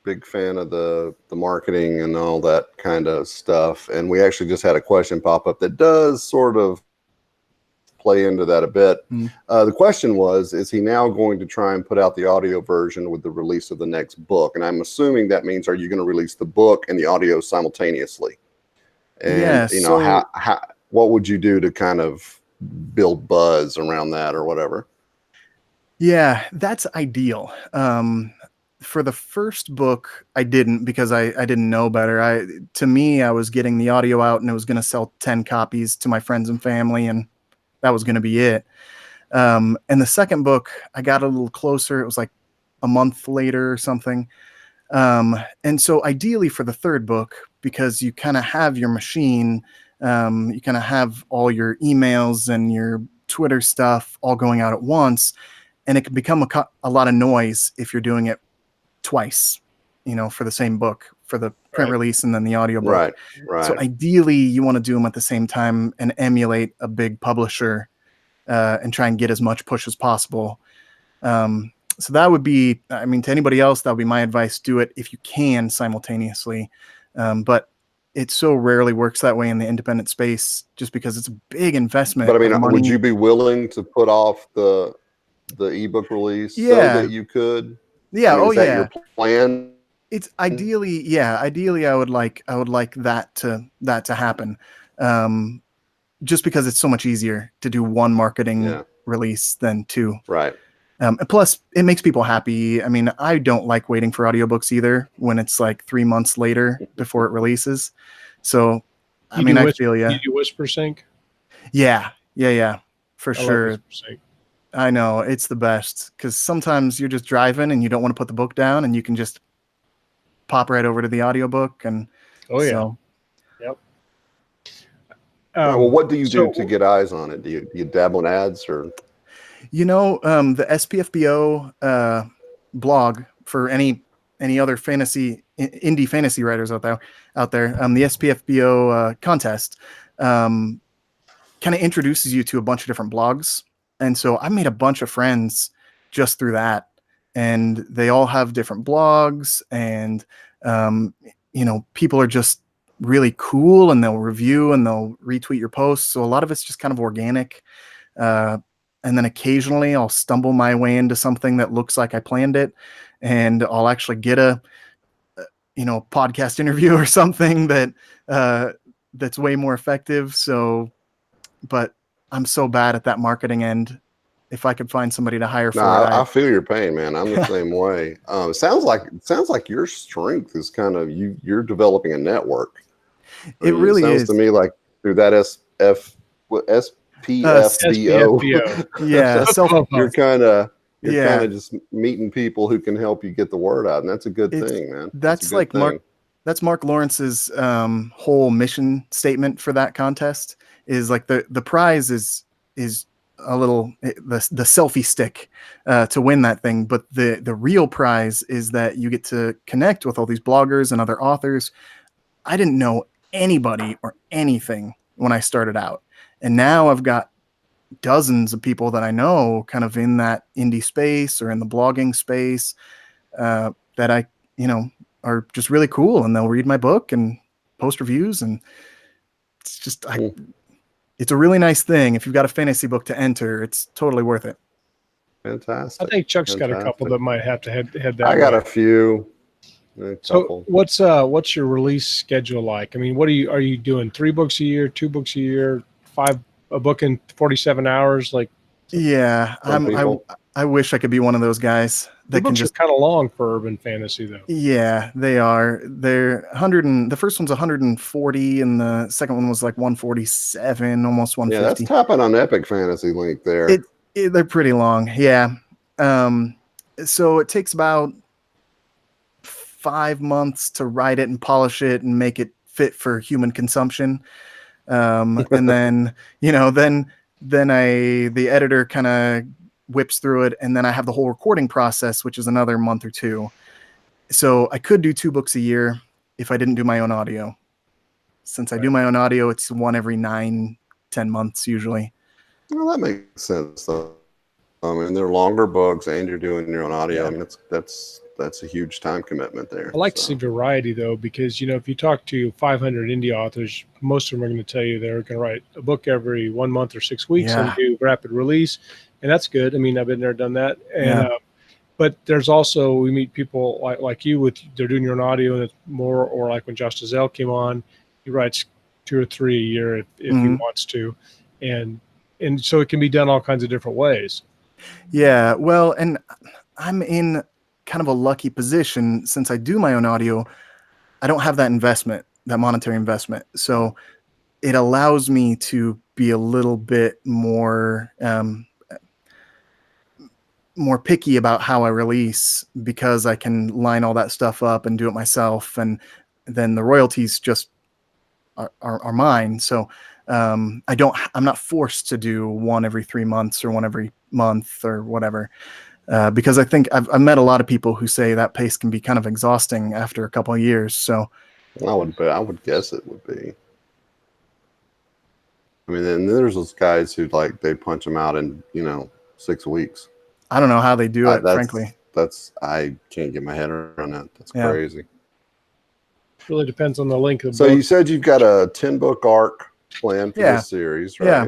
big fan of the marketing and all that kind of stuff. And we actually just had a question pop up that does sort of play into that a bit. The question was, is he now going to try and put out the audio version with the release of the next book? And I'm assuming that means, are you going to release the book and the audio simultaneously? And what would you do to kind of build buzz around that or whatever? Yeah, that's ideal. For the first book, I didn't, because I didn't know better. To me, I was getting the audio out and it was going to sell 10 copies to my friends and family, and that was going to be it. And the second book, I got a little closer. It was like a month later or something. And so ideally for the third book, because you kind of have your machine, you kind of have all your emails and your Twitter stuff all going out at once, and it can become a lot of noise if you're doing it twice, for the same book, for the print release and then the audiobook. Right. So ideally you want to do them at the same time and emulate a big publisher, and try and get as much push as possible. So that would be, to anybody else, that would be my advice. Do it if you can simultaneously. But it so rarely works that way in the independent space, just because it's a big investment. But would you be willing to put off the ebook release so that you could? Yeah. Is that your plan? It's ideally, I would like that to happen. Just because it's so much easier to do one marketing release than two. Right. And plus, it makes people happy. I don't like waiting for audiobooks either when it's like 3 months later before it releases. So, I feel you. You do Whisper Sync? Yeah, for sure. Like Whisper Sync. I know, it's the best, because sometimes you're just driving and you don't want to put the book down, and you can just pop right over to the audiobook. And Yep. Well, what do you do to get eyes on it? Do you dabble in ads or? The SPFBO blog for any other indie fantasy writers out there, the SPFBO contest kind of introduces you to a bunch of different blogs. And so I made a bunch of friends just through that. And they all have different blogs, and people are just really cool, and they'll review and they'll retweet your posts. So a lot of it's just kind of organic. And then occasionally I'll stumble my way into something that looks like I planned it, and I'll actually get a podcast interview or something that's way more effective. So, but I'm so bad at that marketing end. If I could find somebody to hire for it, I feel your pain, man. I'm the same way. It sounds like your strength is kind of you're developing a network. It really sounds is to me like through that SPFBO. Yeah, you're kind of just meeting people who can help you get the word out, and that's a good thing, man. That's like thing. Mark Lawrence's whole mission statement for that contest is like the prize is a little the selfie stick to win that thing, but the real prize is that you get to connect with all these bloggers and other authors. I didn't know anybody or anything when I started out, and now I've got dozens of people that I know kind of in that indie space or in the blogging space that I are just really cool, and they'll read my book and post reviews, and it's just it's a really nice thing. If you've got a fantasy book to enter, it's totally worth it. Fantastic. I think Chuck's got a couple that might have to head that I got way. a few. So what's your release schedule like? I mean, are you doing 3 books a year, 2 books a year, a book in 47 hours? Like, yeah, I wish I could be one of those guys that can just kind of long for urban fantasy though. Yeah, they are. They're 100 and the first one's 140 and the second one was like 147, almost 150. Yeah, that's tapping on Epic Fantasy Link there. They're pretty long. Yeah. So it takes about 5 months to write it and polish it and make it fit for human consumption. And then, the editor kind of whips through it, and then I have the whole recording process, which is another month or 2. So I could do 2 books a year if I didn't do my own audio. Since I do my own audio, it's one every 9-10 months usually. Well, that makes sense though. I mean, they're longer books, and you're doing your own audio. Yeah. I mean, that's a huge time commitment there. I like to see variety though, because if you talk to 500 indie authors, most of them are going to tell you they're going to write a book every 1 month or 6 weeks and do rapid release, and that's good. I mean, I've been there, done that, and but there's also, we meet people like you they're doing your own audio, and it's more, or like when Josh Dazelle came on, he writes 2 or 3 a year if he wants to, and so it can be done all kinds of different ways. Yeah, well, and I'm in kind of a lucky position since I do my own audio. I don't have that monetary investment. So it allows me to be a little bit more picky about how I release, because I can line all that stuff up and do it myself. And then the royalties just are mine. So I'm not forced to do one every 3 months or one every month or whatever. Because I think I've met a lot of people who say that pace can be kind of exhausting after a couple of years. So I would guess it would be. I mean, then there's those guys who they punch them out in 6 weeks. I don't know how they do it, frankly. I can't get my head around that. That's crazy. It really depends on the length of the book. So you said you've got a 10-book arc planned for this series, right? Yeah.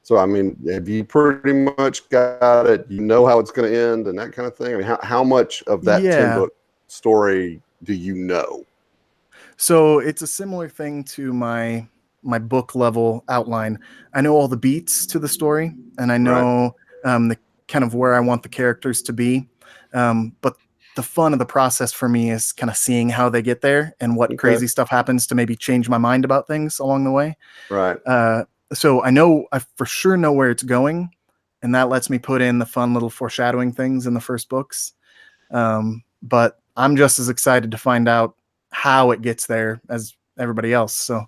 So, I mean, have you pretty much got it? You know how it's going to end and that kind of thing? I mean, how much of that 10-book story do you know? So it's a similar thing to my book level outline. I know all the beats to the story, and I know the kind of where I want the characters to be. But the fun of the process for me is kind of seeing how they get there and what crazy stuff happens to maybe change my mind about things along the way. Right. So I for sure know where it's going, and that lets me put in the fun little foreshadowing things in the first books. But I'm just as excited to find out how it gets there as everybody else. So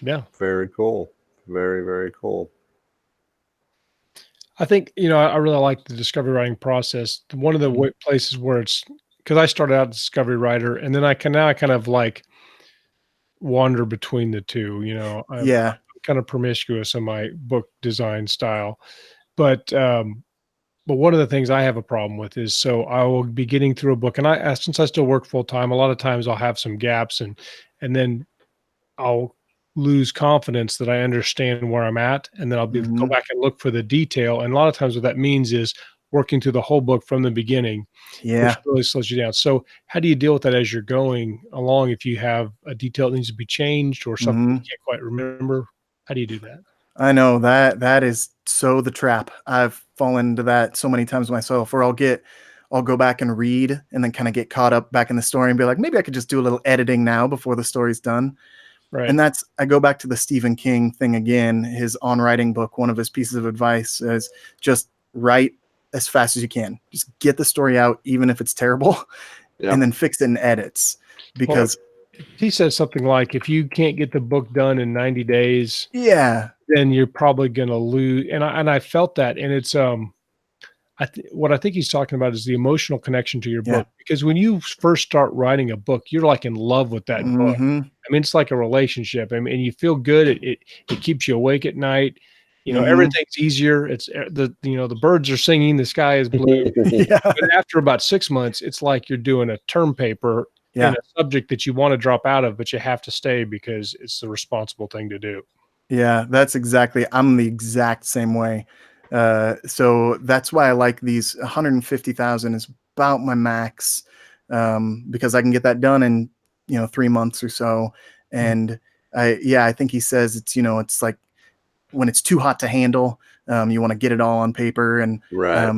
yeah, very cool. Very, very cool. I think, I really like the discovery writing process. One of the places where it's because I started out as a discovery writer, and then I kind of like wander between the two. I'm Yeah. kind of promiscuous in my book design style, but one of the things I have a problem with is so I will be getting through a book, and since I still work full time, a lot of times I'll have some gaps, and then I'll lose confidence that I understand where I'm at, and then I'll go Mhm. back and look for the detail. And a lot of times what that means is working through the whole book from the beginning, which Yeah. really slows you down. So how do you deal with that as you're going along if you have a detail that needs to be changed or something you Mhm. can't quite remember? How do you do that? I know that is so the trap. I've fallen into that so many times myself, where I'll go back and read and then kind of get caught up back in the story and be like, maybe I could just do a little editing now before the story's done. Right. And I go back to the Stephen King thing again, his On Writing book. One of his pieces of advice is just write as fast as you can. Just get the story out, even if it's terrible, and Yep. then fix it in edits. Well, Because he says something like, if you can't get the book done in 90 days, yeah, then you're probably going to lose. And I felt that. And it's, what I think he's talking about is the emotional connection to your yeah. book, because when you first start writing a book, you're like in love with that book. Mm-hmm. I mean, it's like a relationship. I mean, and you feel good. It keeps you awake at night. Mm-hmm. Everything's easier. It's the birds are singing, the sky is blue. Yeah. But after about 6 months, it's like you're doing a term paper in Yeah. a subject that you want to drop out of, but you have to stay because it's the responsible thing to do. Yeah, I'm the exact same way. So that's why I like these 150,000 is about my max, because I can get that done in, 3 months or so. And I think he says it's like when it's too hot to handle, you want to get it all on paper. And, Right.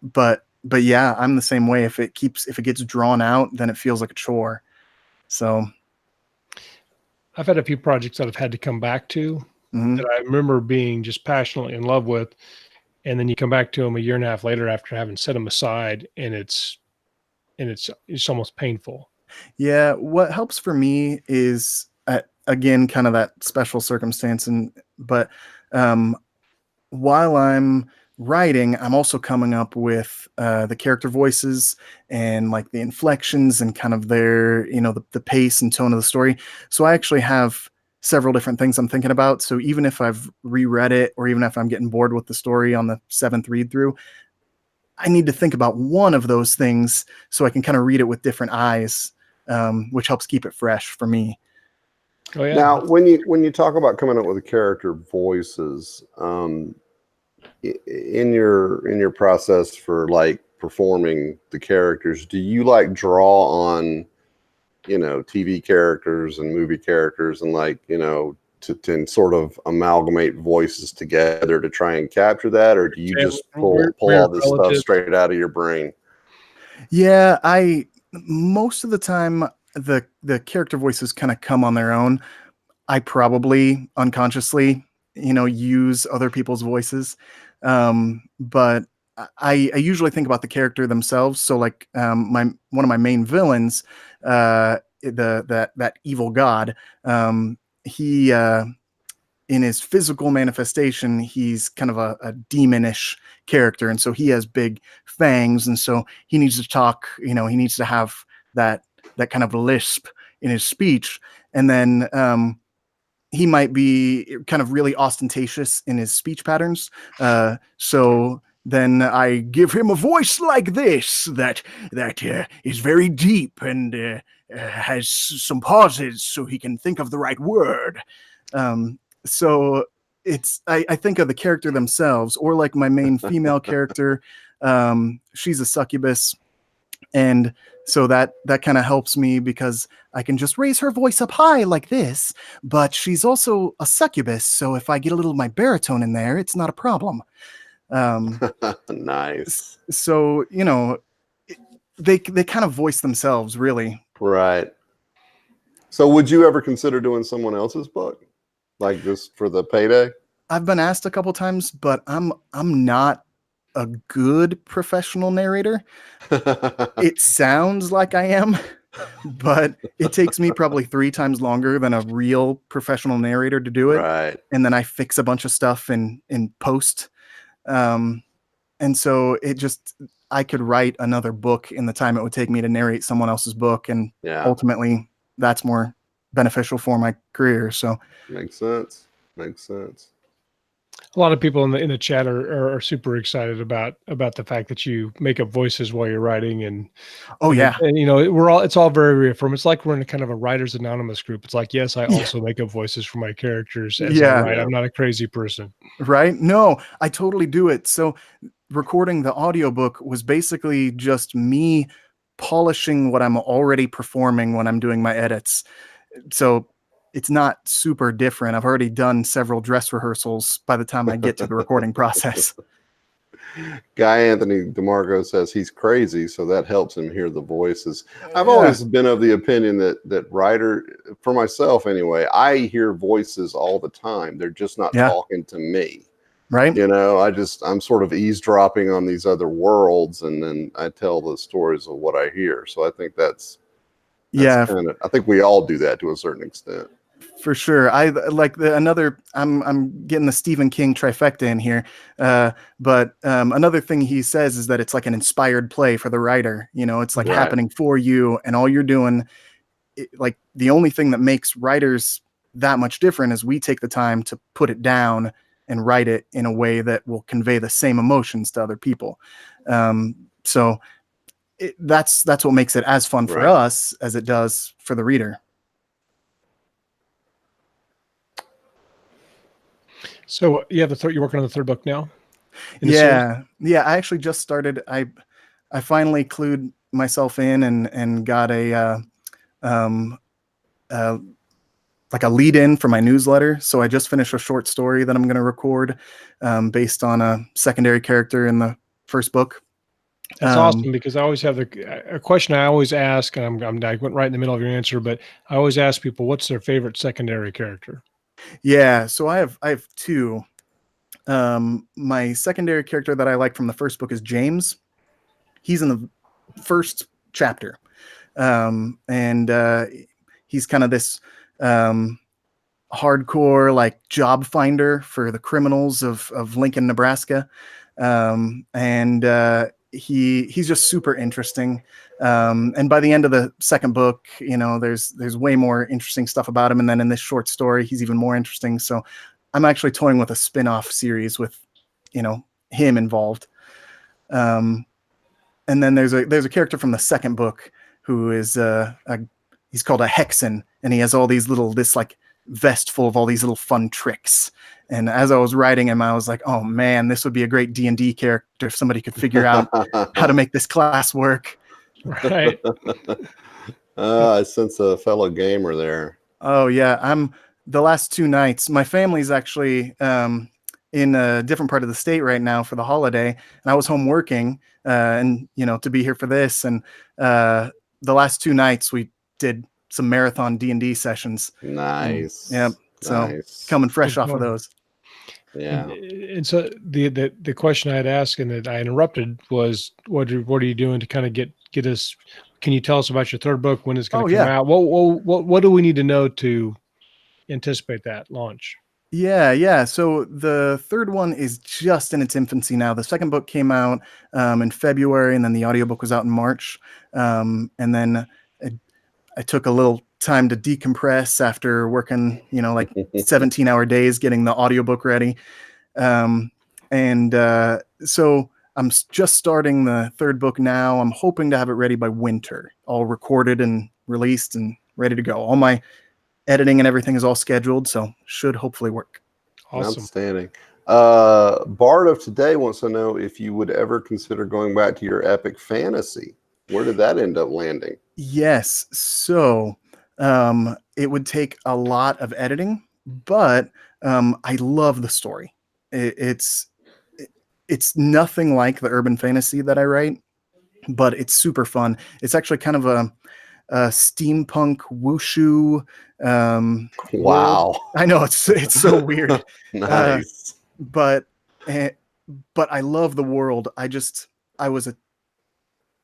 but yeah, I'm the same way. If it gets drawn out, then it feels like a chore. So, I've had a few projects that I've had to come back to mhm. that I remember being just passionately in love with, and then you come back to them a year and a half later after having set them aside, and it's almost painful. Yeah, what helps for me is again kind of that special circumstance, but um, while I'm writing, I'm also coming up with the character voices and like the inflections and kind of the pace and tone of the story. So I actually have several different things I'm thinking about. So even if I've reread it, or even if I'm getting bored with the story on the seventh read through, I need to think about one of those things so I can kind of read it with different eyes, which helps keep it fresh for me. Oh yeah. Now, when you talk about coming up with the character voices, in your process for like performing the characters, do you like draw on, TV characters and movie characters, and like, to sort of amalgamate voices together to try and capture that, or do you just pull We're all this stuff relatives. straight out of your brain? Yeah, most of the time the character voices kind of come on their own. I probably unconsciously, use other people's voices. But I usually think about the character themselves. So like one of my main villains, that evil god, he in his physical manifestation, he's kind of a demonish character, and so he has big fangs, and so he needs to talk. He needs to have that kind of lisp in his speech, and then he might be kind of really ostentatious in his speech patterns. So then I give him a voice like this that is very deep and has some pauses so he can think of the right word. So I think of the character themselves, or like my main female character. She's a succubus, and so that kind of helps me because I can just raise her voice up high like this, but she's also a succubus, so if I get a little of my baritone in there, it's not a problem. Nice. So they kind of voice themselves, really. Right. So would you ever consider doing someone else's book like this for the payday? I've been asked a couple times, but I'm not a good professional narrator. It sounds like I am, but it takes me probably 3 times longer than a real professional narrator to do it. Right. And then I fix a bunch of stuff in post. And so I could write another book in the time it would take me to narrate someone else's book. And ultimately that's more beneficial for my career. So makes sense. Makes sense. A lot of people in the chat are super excited about the fact that you make up voices while you're writing, and you know, it's all very reaffirming. It's like we're in a kind of a writers anonymous group. It's like, yes, I also make up voices for my characters as I write. I'm not a crazy person, right? No, I totally do it. So recording the audiobook was basically just me polishing what I'm already performing when I'm doing my edits. So it's not super different. I've already done several dress rehearsals by the time I get to the recording process. Guy Anthony DeMarco says he's crazy, so that helps him hear the voices. I've always been of the opinion that writer, for myself anyway, I hear voices all the time. They're just not talking to me. Right. You know, I'm sort of eavesdropping on these other worlds, and then I tell the stories of what I hear. So I think that's kind of, I think we all do that to a certain extent. For sure. I like I'm getting the Stephen King trifecta in here. But another thing he says is that it's like an inspired play for the writer. You know, it's like happening for you, and all you're doing, like the only thing that makes writers that much different is we take the time to put it down and write it in a way that will convey the same emotions to other people. So that's what makes it as fun for us as it does for the reader. So you have you're working on the third book now? Yeah. I actually just started. I finally clued myself in and got like a lead in for my newsletter. So I just finished a short story that I'm going to record based on a secondary character in the first book. That's awesome, because I always have a question I always ask, and I went right in the middle of your answer, but I always ask people, what's their favorite secondary character? Yeah, so I have two. My secondary character that I like from the first book is James. He's in the first chapter. And he's kind of this hardcore like job finder for the criminals of Lincoln, Nebraska. He's just super interesting. And by the end of the second book, you know, there's way more interesting stuff about him. And then in this short story, he's even more interesting. So I'm actually toying with a spin-off series with, you know, him involved. And then there's a character from the second book who is he's called a Hexen, and he has all these this like vest full of all these little fun tricks. And as I was writing him, I was like, oh man, this would be a great D&D character if somebody could figure out how to make this class work. Right. I sense a fellow gamer there. Oh yeah. The last two nights, my family's actually in a different part of the state right now for the holiday, and I was home working and, you know, to be here for this. And the last two nights we did some marathon D&D sessions. Nice. Yeah. So coming fresh off of those. Yeah. And so the question I had asked and that I interrupted was, what are you doing to kind of get us? Can you tell us about your third book, when it's going to come out? What do we need to know to anticipate that launch? Yeah. So the third one is just in its infancy now. The second book came out in February, and then the audiobook was out in March. And then I took a little time to decompress after working, you know, like 17-hour days getting the audiobook ready. So I'm just starting the third book now. I'm hoping to have it ready by winter, all recorded and released and ready to go. All my editing and everything is all scheduled, so should hopefully work. Awesome. Outstanding. Bard of Today wants to know if you would ever consider going back to your epic fantasy. Where did that end up landing? Yes. So it would take a lot of editing, but I love the story. It's nothing like the urban fantasy that I write, but it's super fun. It's actually kind of a steampunk wushu. Wow. I know it's so weird. Nice. But I love the world.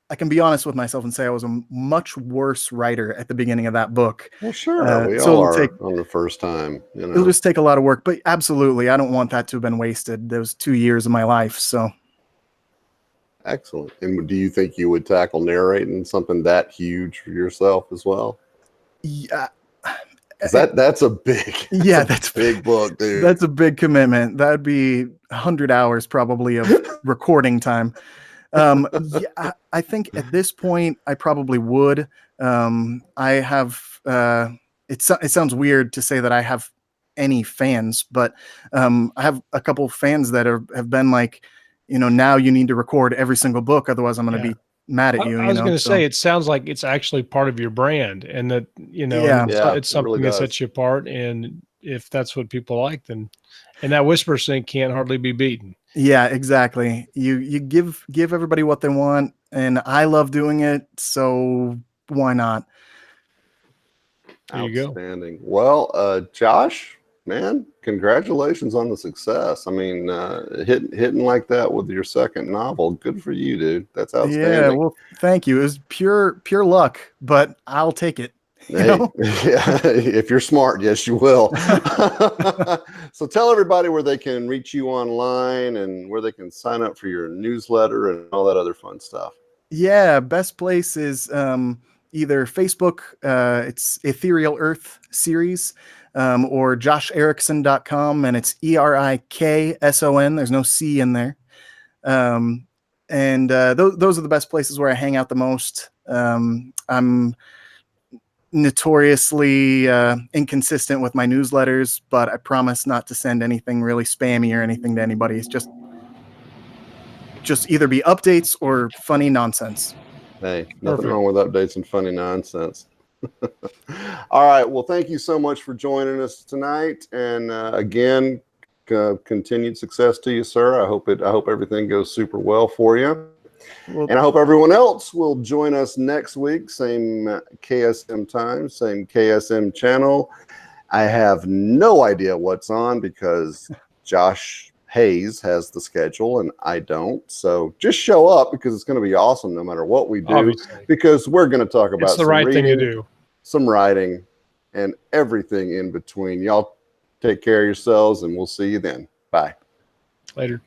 I can be honest with myself and say I was a much worse writer at the beginning of that book. Well, sure. We all are on the first time. You know. It'll just take a lot of work, but absolutely, I don't want that to have been wasted. Those 2 years of my life. So Excellent. And do you think you would tackle narrating something that huge for yourself as well? Yeah. 'Cause that's a big, that's a big book, dude. That's a big commitment. That'd be 100 hours probably of recording time. Yeah, I think at this point I probably would. I have. It sounds weird to say that I have any fans, but I have a couple fans that have been like, now you need to record every single book, otherwise I'm going to be mad at you. I was going to say, it sounds like it's actually part of your brand, and that it's something really that sets you apart. And if that's what people like, then that whisper sync can't hardly be beaten. Yeah, exactly. You give everybody what they want, and I love doing it, so why not? There you go. Outstanding. Well, Josh, man, congratulations on the success. I mean, hitting like that with your second novel, good for you, dude. That's outstanding. Yeah, well, thank you. It was pure luck, but I'll take it. Yeah, if you're smart, yes, you will. So tell everybody where they can reach you online and where they can sign up for your newsletter and all that other fun stuff. Yeah, best place is either Facebook, it's Ethereal Earth Series, or josherikson.com, and it's ERIKSON. There's no C in there. And those are the best places where I hang out the most. I'm notoriously inconsistent with my newsletters, but I promise not to send anything really spammy or anything to anybody. It's just either be updates or funny nonsense. Hey, nothing wrong with updates and funny nonsense. All right. Well, thank you so much for joining us tonight. And again, continued success to you, sir. I hope everything goes super well for you. Well, and I hope everyone else will join us next week. Same KSM time, same KSM channel. I have no idea what's on because Josh Hayes has the schedule and I don't. So just show up because it's going to be awesome no matter what we do. Obviously. Because we're going to talk about it's the right thing to do. Some writing and everything in between. Y'all take care of yourselves and we'll see you then. Bye. Later.